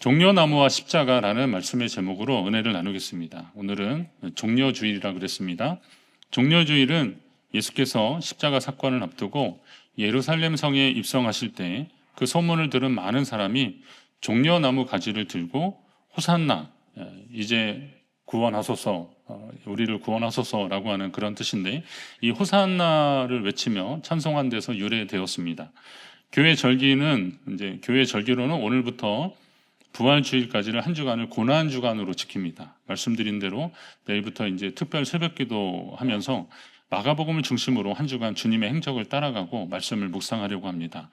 종려나무와 십자가라는 말씀의 제목으로 은혜를 나누겠습니다. 오늘은 종려주일이라 그랬습니다. 종려주일은 예수께서 십자가 사건을 앞두고 예루살렘 성에 입성하실 때 그 소문을 들은 많은 사람이 종려나무 가지를 들고 호산나, 이제 구원하소서, 우리를 구원하소서라고 하는 그런 뜻인데, 이 호산나를 외치며 찬송한 데서 유래되었습니다. 교회 절기로는 오늘부터 부활주일까지를 한 주간을 고난 주간으로 지킵니다. 말씀드린 대로 내일부터 이제 특별 새벽기도 하면서 마가복음을 중심으로 한 주간 주님의 행적을 따라가고 말씀을 묵상하려고 합니다.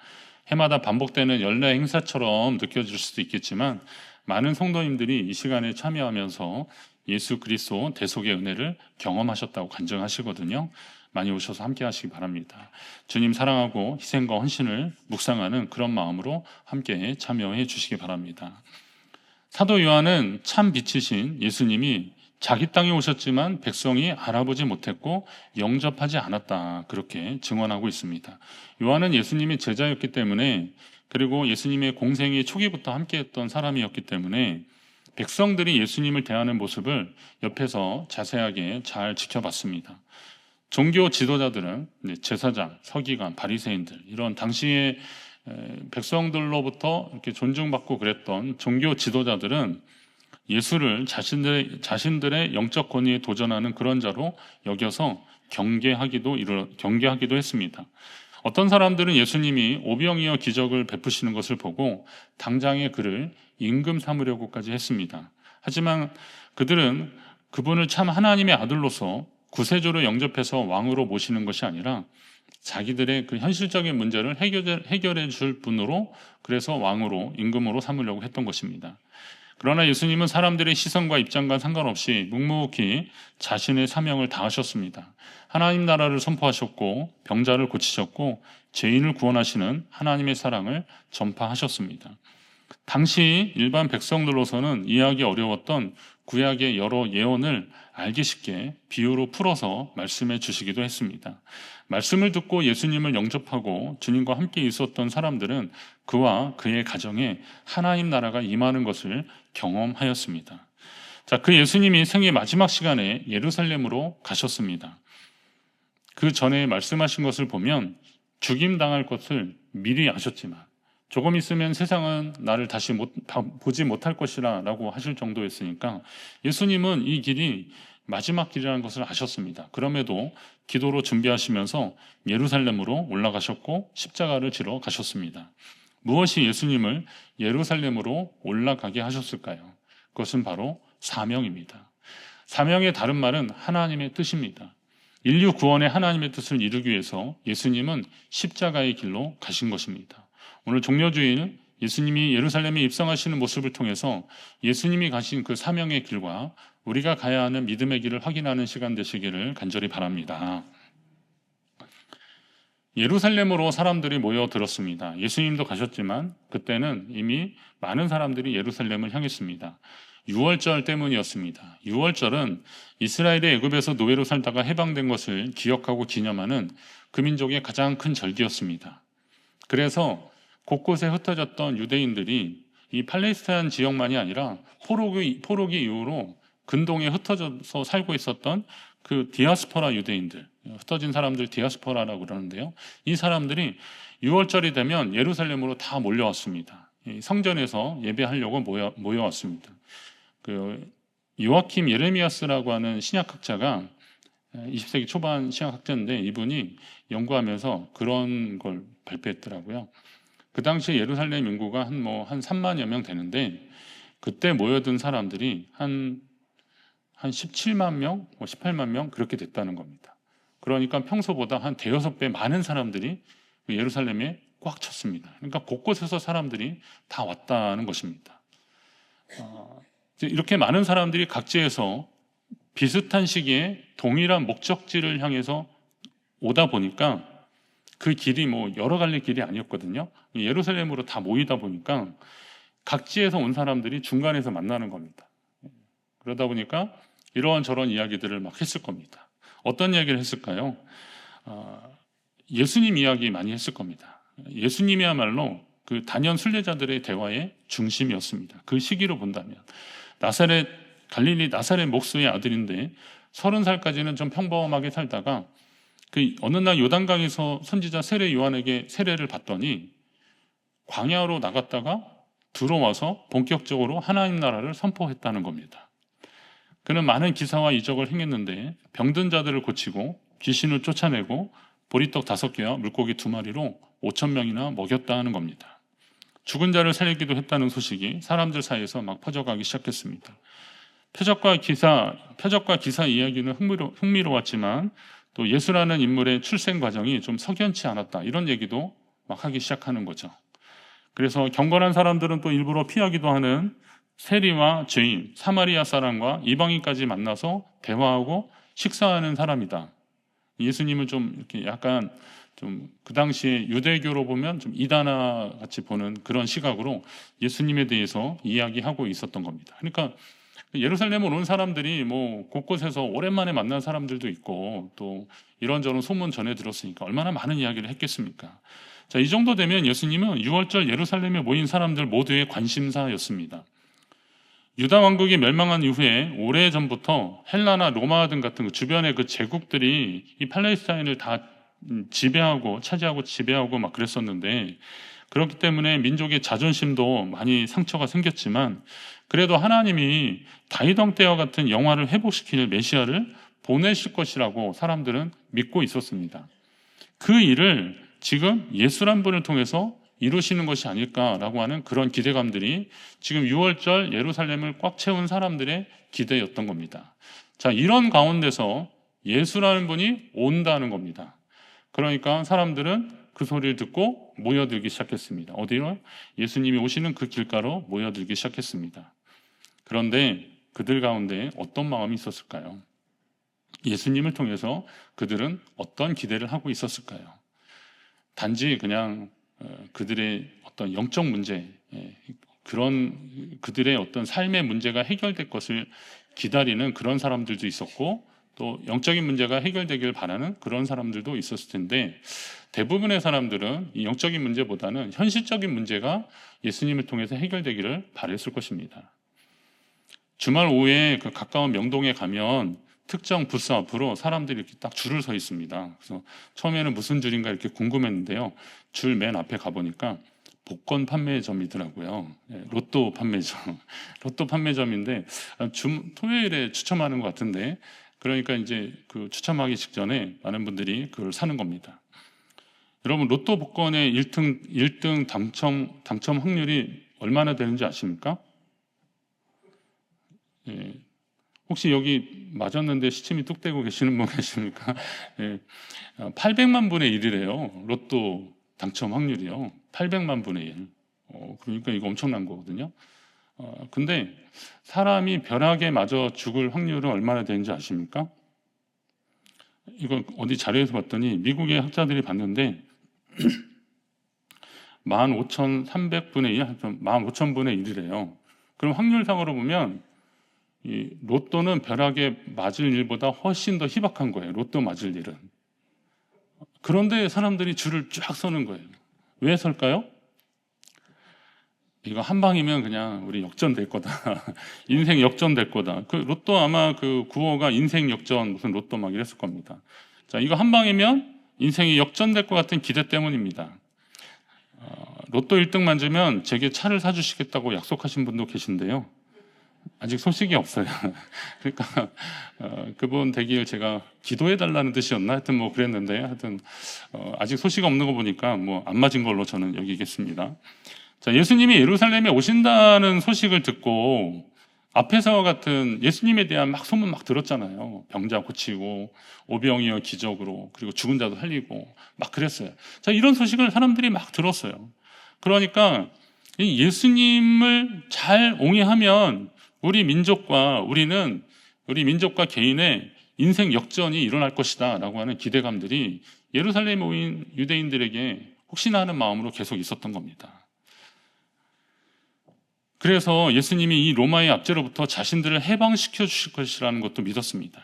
해마다 반복되는 연례 행사처럼 느껴질 수도 있겠지만 많은 성도님들이 이 시간에 참여하면서 예수 그리스도 대속의 은혜를 경험하셨다고 간증하시거든요. 많이 오셔서 함께 하시기 바랍니다. 주님 사랑하고 희생과 헌신을 묵상하는 그런 마음으로 함께 참여해 주시기 바랍니다. 사도 요한은 참 빛이신 예수님이 자기 땅에 오셨지만 백성이 알아보지 못했고 영접하지 않았다, 그렇게 증언하고 있습니다. 요한은 예수님의 제자였기 때문에, 그리고 예수님의 공생의 초기부터 함께했던 사람이었기 때문에 백성들이 예수님을 대하는 모습을 옆에서 자세하게 잘 지켜봤습니다. 종교 지도자들은 제사장, 서기관, 바리새인들, 이런 당시의 백성들로부터 이렇게 존중받고 그랬던 종교 지도자들은 예수를 자신들의 영적 권위에 도전하는 그런 자로 여겨서 경계하기도 했습니다. 어떤 사람들은 예수님이 오병이어 기적을 베푸시는 것을 보고 당장에 그를 임금 삼으려고까지 했습니다. 하지만 그들은 그분을 참 하나님의 아들로서 구세주로 영접해서 왕으로 모시는 것이 아니라 자기들의 그 현실적인 문제를 해결해 줄 분으로, 그래서 왕으로, 임금으로 삼으려고 했던 것입니다. 그러나 예수님은 사람들의 시선과 입장과 상관없이 묵묵히 자신의 사명을 다하셨습니다. 하나님 나라를 선포하셨고 병자를 고치셨고 죄인을 구원하시는 하나님의 사랑을 전파하셨습니다. 당시 일반 백성들로서는 이해하기 어려웠던 구약의 여러 예언을 알기 쉽게 비유로 풀어서 말씀해 주시기도 했습니다. 말씀을 듣고 예수님을 영접하고 주님과 함께 있었던 사람들은 그와 그의 가정에 하나님 나라가 임하는 것을 경험하였습니다. 자, 그 예수님이 생애 마지막 시간에 예루살렘으로 가셨습니다. 그 전에 말씀하신 것을 보면 죽임당할 것을 미리 아셨지만 조금 있으면 세상은 나를 다시 보지 못할 것이라 라고 하실 정도였으니까 예수님은 이 길이 마지막 길이라는 것을 아셨습니다. 그럼에도 기도로 준비하시면서 예루살렘으로 올라가셨고 십자가를 지러 가셨습니다. 무엇이 예수님을 예루살렘으로 올라가게 하셨을까요? 그것은 바로 사명입니다. 사명의 다른 말은 하나님의 뜻입니다. 인류 구원의 하나님의 뜻을 이루기 위해서 예수님은 십자가의 길로 가신 것입니다. 오늘 종려주일 예수님이 예루살렘에 입성하시는 모습을 통해서 예수님이 가신 그 사명의 길과 우리가 가야 하는 믿음의 길을 확인하는 시간 되시기를 간절히 바랍니다. 예루살렘으로 사람들이 모여들었습니다. 예수님도 가셨지만 그때는 이미 많은 사람들이 예루살렘을 향했습니다. 유월절 때문이었습니다. 유월절은 이스라엘이 애굽에서 노예로 살다가 해방된 것을 기억하고 기념하는 그 민족의 가장 큰 절기였습니다. 그래서 곳곳에 흩어졌던 유대인들이 이 팔레스타인 지역만이 아니라 포로기 이후로 근동에 흩어져서 살고 있었던 그 디아스포라 유대인들, 흩어진 사람들 디아스포라라고 그러는데요. 이 사람들이 6월절이 되면 예루살렘으로 다 몰려왔습니다. 성전에서 예배하려고 모여왔습니다. 그 요아킴 예레미야스라고 하는 신약학자가 20세기 초반 신약학자인데 이분이 연구하면서 그런 걸 발표했더라고요. 그 당시에 예루살렘 인구가 한 3만여 명 되는데 그때 모여든 사람들이 한 17만 명, 18만 명 그렇게 됐다는 겁니다. 그러니까 평소보다 한 대여섯 배 많은 사람들이 예루살렘에 꽉 찼습니다. 그러니까 곳곳에서 사람들이 다 왔다는 것입니다. 이렇게 많은 사람들이 각지에서 비슷한 시기에 동일한 목적지를 향해서 오다 보니까 그 길이 여러 갈래 길이 아니었거든요. 예루살렘으로 다 모이다 보니까 각지에서 온 사람들이 중간에서 만나는 겁니다. 그러다 보니까 이러한 이야기들을 막 했을 겁니다. 어떤 이야기를 했을까요? 예수님 이야기 많이 했을 겁니다. 예수님이야말로 그 단연 순례자들의 대화의 중심이었습니다. 그 시기로 본다면 나사렛 갈릴리 나사렛 목수의 아들인데 30살까지는 좀 평범하게 살다가 그 어느 날 요단강에서 선지자 세례 요한에게 세례를 받더니 광야로 나갔다가 들어와서 본격적으로 하나님 나라를 선포했다는 겁니다. 그는 많은 기사와 이적을 행했는데 병든 자들을 고치고 귀신을 쫓아내고 보리떡 5개와 물고기 2마리로 5,000명이나 먹였다 하는 겁니다. 죽은 자를 살리기도 했다는 소식이 사람들 사이에서 막 퍼져가기 시작했습니다. 표적과 기사 이야기는 흥미로웠지만 또 예수라는 인물의 출생 과정이 좀 석연치 않았다, 이런 얘기도 막 하기 시작하는 거죠. 그래서 경건한 사람들은 또 일부러 피하기도 하는 세리와 죄인, 사마리아 사람과 이방인까지 만나서 대화하고 식사하는 사람이다. 예수님은 좀 이렇게 약간 좀 그 당시에 유대교로 보면 좀 이단아 같이 보는 그런 시각으로 예수님에 대해서 이야기하고 있었던 겁니다. 그러니까 예루살렘을 온 사람들이 뭐 곳곳에서 오랜만에 만난 사람들도 있고 또 이런저런 소문 전해 들었으니까 얼마나 많은 이야기를 했겠습니까? 자, 이 정도 되면 예수님은 6월절 예루살렘에 모인 사람들 모두의 관심사였습니다. 유다 왕국이 멸망한 이후에 오래전부터 헬라나 로마 등 같은 주변의 그 제국들이 이 팔레스타인을 다 차지하고 지배하고 막 그랬었는데, 그렇기 때문에 민족의 자존심도 많이 상처가 생겼지만 그래도 하나님이 다윗 왕 때와 같은 영화를 회복시킬 메시아를 보내실 것이라고 사람들은 믿고 있었습니다. 그 일을 지금 예수란 분을 통해서 이루시는 것이 아닐까라고 하는 그런 기대감들이 지금 6월절 예루살렘을 꽉 채운 사람들의 기대였던 겁니다. 자, 이런 가운데서 예수라는 분이 온다는 겁니다. 그러니까 사람들은 그 소리를 듣고 모여들기 시작했습니다. 어디로? 예수님이 오시는 그 길가로 모여들기 시작했습니다. 그런데 그들 가운데 어떤 마음이 있었을까요? 예수님을 통해서 그들은 어떤 기대를 하고 있었을까요? 단지 그냥 그들의 어떤 영적 문제, 그런 그들의 어떤 삶의 문제가 해결될 것을 기다리는 그런 사람들도 있었고, 또 영적인 문제가 해결되길 바라는 그런 사람들도 있었을 텐데, 대부분의 사람들은 이 영적인 문제보다는 현실적인 문제가 예수님을 통해서 해결되기를 바랬을 것입니다. 주말 오후에 그 가까운 명동에 가면 특정 부스 앞으로 사람들이 이렇게 딱 줄을 서 있습니다. 그래서 처음에는 무슨 줄인가 이렇게 궁금했는데요. 줄 맨 앞에 가보니까 복권 판매점이더라고요. 로또 판매점. 로또 판매점인데 토요일에 추첨하는 것 같은데, 그러니까 이제 그 추첨하기 직전에 많은 분들이 그걸 사는 겁니다. 여러분, 로또 복권의 1등 당첨 확률이 얼마나 되는지 아십니까? 예. 혹시 여기 맞았는데 시침이 뚝 떼고 계시는 분 계십니까? 예. 800만 분의 1이래요. 로또 당첨 확률이요. 800만 분의 1. 그러니까 이거 엄청난 거거든요. 근데 사람이 벼락에 맞아 죽을 확률은 얼마나 되는지 아십니까? 이거 어디 자료에서 봤더니 미국의 학자들이 봤는데 15,300분의 1, 15,000분의 1이래요. 그럼 확률상으로 보면 이 로또는 벼락에 맞을 일보다 훨씬 더 희박한 거예요. 로또 맞을 일은. 그런데 사람들이 줄을 쫙 서는 거예요. 왜 설까요? 이거 한 방이면 그냥 우리 역전될 거다. 인생 역전될 거다. 그 로또 아마 그 구호가 인생 역전 무슨 로또 막 이랬을 겁니다. 자, 이거 한 방이면 인생이 역전될 것 같은 기대 때문입니다. 로또 1등 만지면 제게 차를 사주시겠다고 약속하신 분도 계신데요. 아직 소식이 없어요. 그러니까 그분 되길 제가 기도해달라는 뜻이었나? 하여튼 뭐 그랬는데, 하여튼 아직 소식 없는 거 보니까 뭐 안 맞은 걸로 저는 여기겠습니다. 자, 예수님이 예루살렘에 오신다는 소식을 듣고 앞에서와 같은 예수님에 대한 막 소문 막 들었잖아요. 병자 고치고 오병이어 기적으로, 그리고 죽은 자도 살리고 막 그랬어요. 자, 이런 소식을 사람들이 막 들었어요. 그러니까 이 예수님을 잘 옹이하면 우리 민족과 개인의 인생 역전이 일어날 것이다 라고 하는 기대감들이 예루살렘에 모인 유대인들에게 혹시나 하는 마음으로 계속 있었던 겁니다. 그래서 예수님이 이 로마의 압제로부터 자신들을 해방시켜 주실 것이라는 것도 믿었습니다.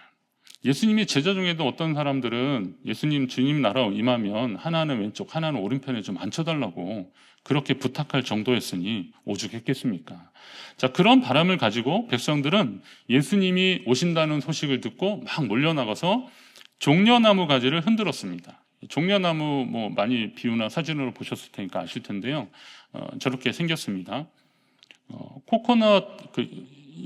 예수님의 제자 중에도 어떤 사람들은 예수님 주님 나라 임하면 하나는 왼쪽 하나는 오른편에 좀 앉혀달라고 그렇게 부탁할 정도였으니 오죽했겠습니까? 자, 그런 바람을 가지고 백성들은 예수님이 오신다는 소식을 듣고 막 몰려나가서 종려나무 가지를 흔들었습니다. 종려나무 뭐 많이 비유나 사진으로 보셨을 테니까 아실 텐데요. 저렇게 생겼습니다. 코코넛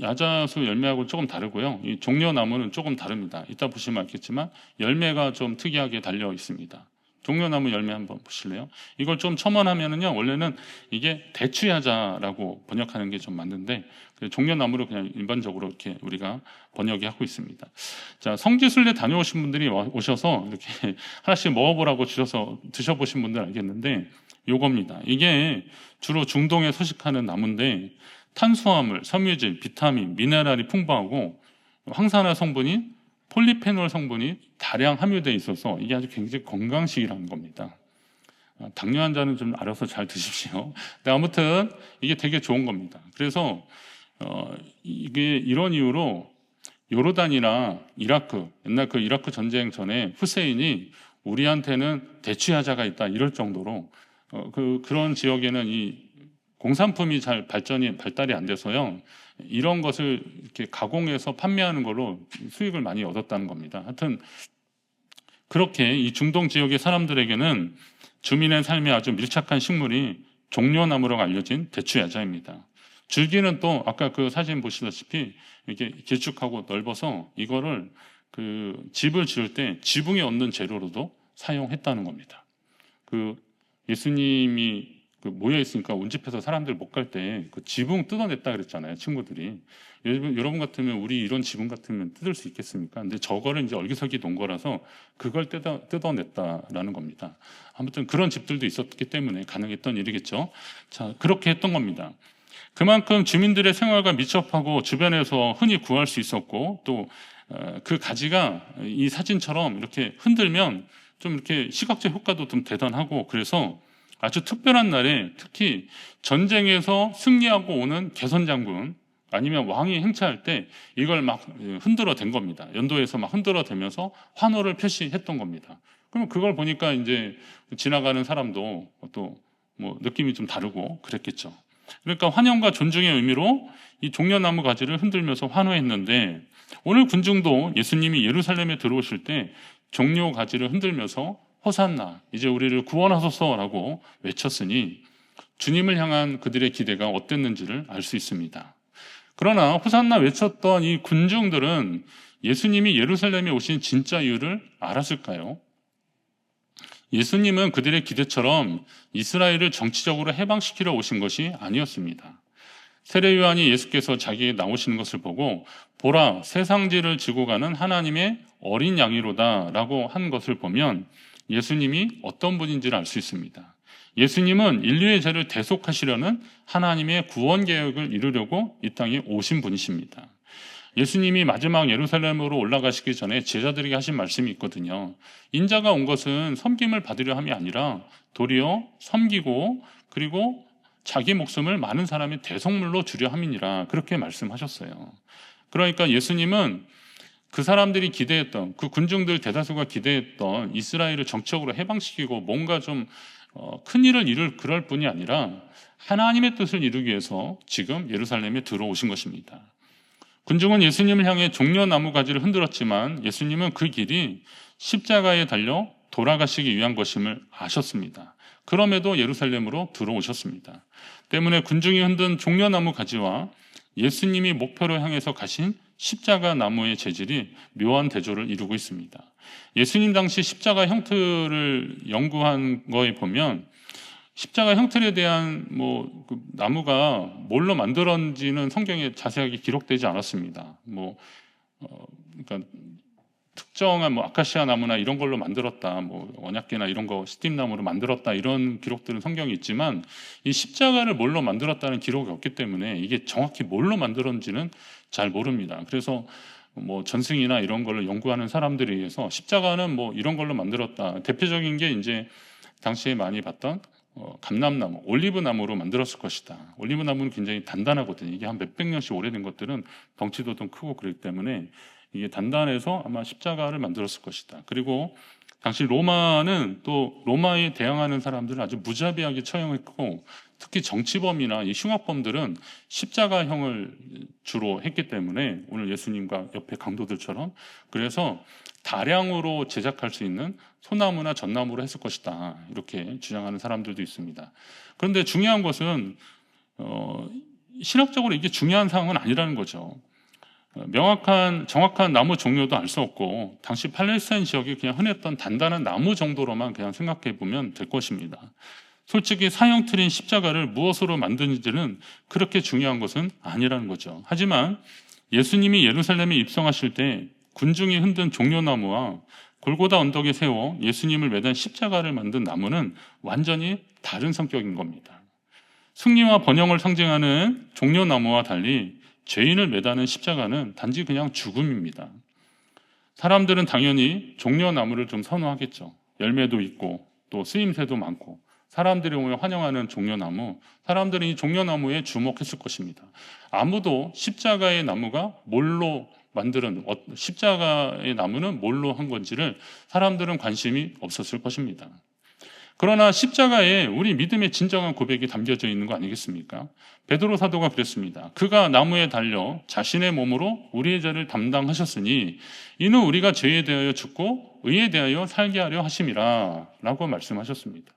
야자수 열매하고 조금 다르고요. 이 종려나무는 조금 다릅니다. 이따 보시면 알겠지만 열매가 좀 특이하게 달려 있습니다. 종려나무 열매 한번 보실래요? 이걸 좀 첨언하면은요, 원래는 이게 대추야자라고 번역하는 게 좀 맞는데 종려나무로 그냥 일반적으로 이렇게 우리가 번역이 하고 있습니다. 자, 성지순례 다녀오신 분들이 오셔서 이렇게 하나씩 먹어보라고 주셔서 드셔보신 분들 알겠는데 요겁니다. 이게 주로 중동에 서식하는 나무인데 탄수화물, 섬유질, 비타민, 미네랄이 풍부하고 황산화 성분이 폴리페놀 성분이 다량 함유되어 있어서 이게 아주 굉장히 건강식이라는 겁니다. 당뇨 환자는 좀 알아서 잘 드십시오. 근데 아무튼 이게 되게 좋은 겁니다. 그래서 이게 이런 이유로 요르단이나 이라크, 옛날 그 이라크 전쟁 전에 후세인이 우리한테는 대추야자가 있다 이럴 정도로 그런 지역에는 이 공산품이 잘 발달이 안 돼서요. 이런 것을 이렇게 가공해서 판매하는 걸로 수익을 많이 얻었다는 겁니다. 하여튼 그렇게 이 중동 지역의 사람들에게는 주민의 삶에 아주 밀착한 식물이 종려나무라고 알려진 대추야자입니다. 줄기는 또 아까 그 사진 보시다시피 이렇게 길쭉하고 넓어서 이거를 그 집을 지을 때 지붕에 얹는 재료로도 사용했다는 겁니다. 그 예수님이 모여 있으니까 운집해서 사람들 못 갈 때 그 지붕 뜯어냈다 그랬잖아요, 친구들이. 여러분 같으면 우리 이런 지붕 같으면 뜯을 수 있겠습니까? 근데 저거를 이제 얼기설기 놓은 거라서 그걸 뜯어냈다라는 겁니다. 아무튼 그런 집들도 있었기 때문에 가능했던 일이겠죠. 자, 그렇게 했던 겁니다. 그만큼 주민들의 생활과 밀접하고 주변에서 흔히 구할 수 있었고 또 그 가지가 이 사진처럼 이렇게 흔들면 좀 이렇게 시각적 효과도 좀 대단하고 그래서 아주 특별한 날에 특히 전쟁에서 승리하고 오는 개선장군 아니면 왕이 행차할 때 이걸 막 흔들어 댄 겁니다. 연도에서 막 흔들어 대면서 환호를 표시했던 겁니다. 그럼 그걸 보니까 이제 지나가는 사람도 또 뭐 느낌이 좀 다르고 그랬겠죠. 그러니까 환영과 존중의 의미로 이 종려나무 가지를 흔들면서 환호했는데 오늘 군중도 예수님이 예루살렘에 들어오실 때 종려 가지를 흔들면서 호산나 이제 우리를 구원하소서라고 외쳤으니 주님을 향한 그들의 기대가 어땠는지를 알 수 있습니다. 그러나 호산나 외쳤던 이 군중들은 예수님이 예루살렘에 오신 진짜 이유를 알았을까요? 예수님은 그들의 기대처럼 이스라엘을 정치적으로 해방시키러 오신 것이 아니었습니다. 세례 요한이 예수께서 자기에게 나오시는 것을 보고 보라 세상지를 지고 가는 하나님의 어린 양이로다라고 한 것을 보면 예수님이 어떤 분인지를 알 수 있습니다. 예수님은 인류의 죄를 대속하시려는 하나님의 구원 계획을 이루려고 이 땅에 오신 분이십니다. 예수님이 마지막 예루살렘으로 올라가시기 전에 제자들에게 하신 말씀이 있거든요. 인자가 온 것은 섬김을 받으려 함이 아니라 도리어 섬기고 그리고 자기 목숨을 많은 사람의 대속물로 주려 함이니라 그렇게 말씀하셨어요. 그러니까 예수님은 그 사람들이 기대했던 그 군중들 대다수가 기대했던 이스라엘을 정치적으로 해방시키고 뭔가 좀 큰 일을 이룰 그럴 뿐이 아니라 하나님의 뜻을 이루기 위해서 지금 예루살렘에 들어오신 것입니다. 군중은 예수님을 향해 종려나무 가지를 흔들었지만 예수님은 그 길이 십자가에 달려 돌아가시기 위한 것임을 아셨습니다. 그럼에도 예루살렘으로 들어오셨습니다. 때문에 군중이 흔든 종려나무 가지와 예수님이 목표로 향해서 가신 십자가 나무의 재질이 묘한 대조를 이루고 있습니다. 예수님 당시 십자가 형틀을 연구한 거에 보면 십자가 형틀에 대한 그 나무가 뭘로 만들었는지는 성경에 자세하게 기록되지 않았습니다. 그러니까 특정한 아카시아 나무나 이런 걸로 만들었다, 원약계나 이런 거 시띠나무로 만들었다 이런 기록들은 성경에 있지만 이 십자가를 뭘로 만들었다는 기록이 없기 때문에 이게 정확히 뭘로 만들었는지는 잘 모릅니다. 그래서 전승이나 이런 걸로 연구하는 사람들에 의해서 십자가는 이런 걸로 만들었다. 대표적인 게 이제 당시에 많이 봤던 감람나무, 올리브나무로 만들었을 것이다. 올리브나무는 굉장히 단단하거든요. 이게 한 몇백 년씩 오래된 것들은 덩치도 좀 크고 그렇기 때문에 이게 단단해서 아마 십자가를 만들었을 것이다. 그리고 당시 로마는 또 로마에 대항하는 사람들은 아주 무자비하게 처형했고, 특히 정치범이나 이 흉악범들은 십자가형을 주로 했기 때문에, 오늘 예수님과 옆에 강도들처럼, 그래서 다량으로 제작할 수 있는 소나무나 전나무로 했을 것이다, 이렇게 주장하는 사람들도 있습니다. 그런데 중요한 것은 신학적으로 이게 중요한 사항은 아니라는 거죠. 정확한 나무 종류도 알 수 없고, 당시 팔레스타인 지역에 그냥 흔했던 단단한 나무 정도로만 그냥 생각해 보면 될 것입니다. 솔직히 사형 틀인 십자가를 무엇으로 만드는지는 그렇게 중요한 것은 아니라는 거죠. 하지만 예수님이 예루살렘에 입성하실 때 군중이 흔든 종려나무와 골고다 언덕에 세워 예수님을 매단 십자가를 만든 나무는 완전히 다른 성격인 겁니다. 승리와 번영을 상징하는 종려나무와 달리 죄인을 매다는 십자가는 단지 그냥 죽음입니다. 사람들은 당연히 종려나무를 좀 선호하겠죠. 열매도 있고 또 쓰임새도 많고, 사람들이 오면 환영하는 종려나무, 사람들은 이 종려나무에 주목했을 것입니다. 아무도 십자가의 나무가 뭘로 십자가의 나무는 뭘로 한 건지를 사람들은 관심이 없었을 것입니다. 그러나 십자가에 우리 믿음의 진정한 고백이 담겨져 있는 거 아니겠습니까? 베드로 사도가 그랬습니다. 그가 나무에 달려 자신의 몸으로 우리의 죄를 담당하셨으니 이는 우리가 죄에 대하여 죽고 의에 대하여 살게 하려 하심이라 라고 말씀하셨습니다.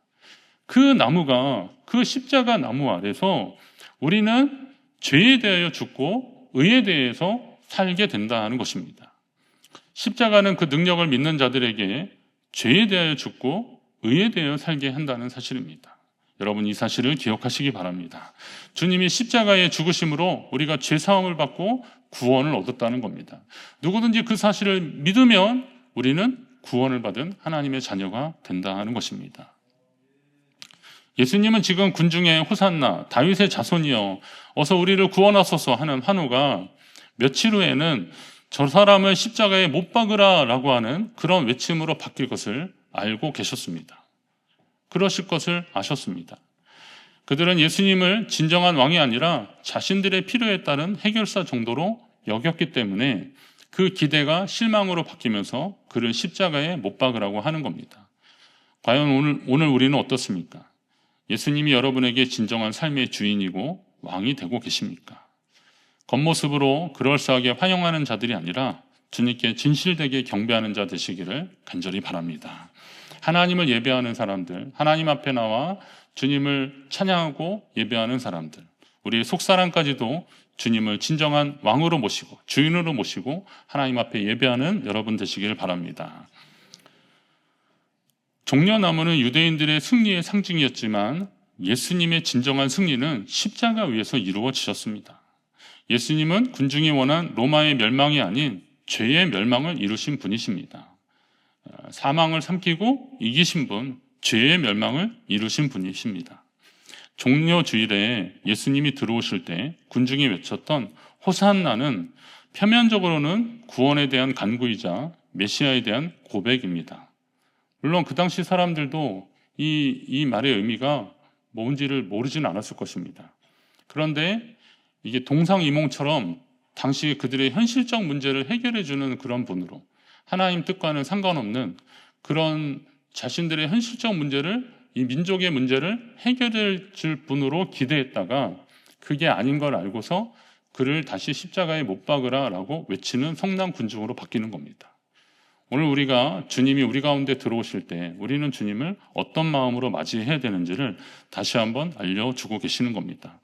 그 나무가, 그 십자가 나무 아래서 우리는 죄에 대하여 죽고 의에 대해서 살게 된다는 것입니다. 십자가는 그 능력을 믿는 자들에게 죄에 대하여 죽고 의에 대하여 살게 한다는 사실입니다. 여러분, 이 사실을 기억하시기 바랍니다. 주님이 십자가의 죽으심으로 우리가 죄사함을 받고 구원을 얻었다는 겁니다. 누구든지 그 사실을 믿으면 우리는 구원을 받은 하나님의 자녀가 된다는 것입니다. 예수님은 지금 군중의 호산나, 다윗의 자손이여 어서 우리를 구원하소서 하는 환호가 며칠 후에는 저 사람을 십자가에 못 박으라 라고 하는 그런 외침으로 바뀔 것을 알고 계셨습니다. 그러실 것을 아셨습니다. 그들은 예수님을 진정한 왕이 아니라 자신들의 필요에 따른 해결사 정도로 여겼기 때문에 그 기대가 실망으로 바뀌면서 그를 십자가에 못 박으라고 하는 겁니다. 과연 오늘 우리는 어떻습니까? 예수님이 여러분에게 진정한 삶의 주인이고 왕이 되고 계십니까? 겉모습으로 그럴싸하게 환영하는 자들이 아니라 주님께 진실되게 경배하는 자 되시기를 간절히 바랍니다. 하나님을 예배하는 사람들, 하나님 앞에 나와 주님을 찬양하고 예배하는 사람들, 우리의 속사람까지도 주님을 진정한 왕으로 모시고 주인으로 모시고 하나님 앞에 예배하는 여러분 되시기를 바랍니다. 종려나무는 유대인들의 승리의 상징이었지만 예수님의 진정한 승리는 십자가 위에서 이루어지셨습니다. 예수님은 군중이 원한 로마의 멸망이 아닌 죄의 멸망을 이루신 분이십니다. 사망을 삼키고 이기신 분, 죄의 멸망을 이루신 분이십니다. 종려 주일에 예수님이 들어오실 때 군중이 외쳤던 호산나는 표면적으로는 구원에 대한 간구이자 메시아에 대한 고백입니다. 물론 그 당시 사람들도 이 말의 의미가 뭔지를 모르지는 않았을 것입니다. 그런데 이게 동상이몽처럼 당시 그들의 현실적 문제를 해결해주는 그런 분으로, 하나님 뜻과는 상관없는 그런 자신들의 현실적 문제를, 이 민족의 문제를 해결해 줄 분으로 기대했다가 그게 아닌 걸 알고서 그를 다시 십자가에 못 박으라 라고 외치는 성난 군중으로 바뀌는 겁니다. 오늘 우리가 주님이 우리 가운데 들어오실 때 우리는 주님을 어떤 마음으로 맞이해야 되는지를 다시 한번 알려주고 계시는 겁니다.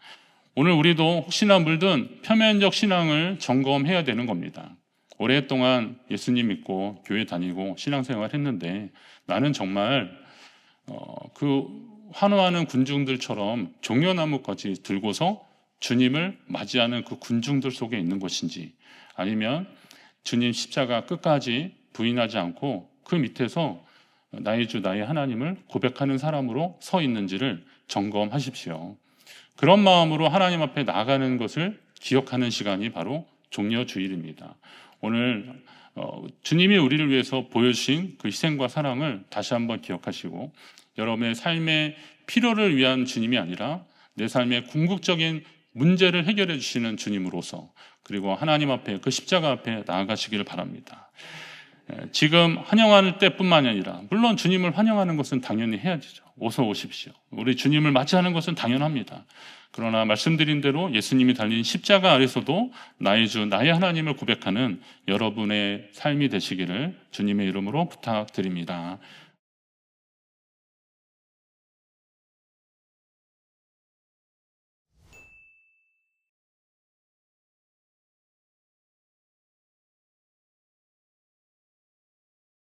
오늘 우리도 혹시나 물든 표면적 신앙을 점검해야 되는 겁니다. 오랫동안 예수님 믿고 교회 다니고 신앙생활 했는데 나는 정말 그 환호하는 군중들처럼 종려나무까지 들고서 주님을 맞이하는 그 군중들 속에 있는 것인지, 아니면 주님 십자가 끝까지 부인하지 않고 그 밑에서 나의 주 나의 하나님을 고백하는 사람으로 서 있는지를 점검하십시오. 그런 마음으로 하나님 앞에 나아가는 것을 기억하는 시간이 바로 종려주일입니다. 오늘 주님이 우리를 위해서 보여주신 그 희생과 사랑을 다시 한번 기억하시고, 여러분의 삶의 필요를 위한 주님이 아니라 내 삶의 궁극적인 문제를 해결해 주시는 주님으로서 그리고 하나님 앞에 그 십자가 앞에 나아가시기를 바랍니다. 지금 환영할 때뿐만이 아니라 물론 주님을 환영하는 것은 당연히 해야죠. 어서 오십시오. 우리 주님을 맞이하는 것은 당연합니다. 그러나 말씀드린 대로 예수님이 달린 십자가 아래서도 나의 주, 나의 하나님을 고백하는 여러분의 삶이 되시기를 주님의 이름으로 부탁드립니다.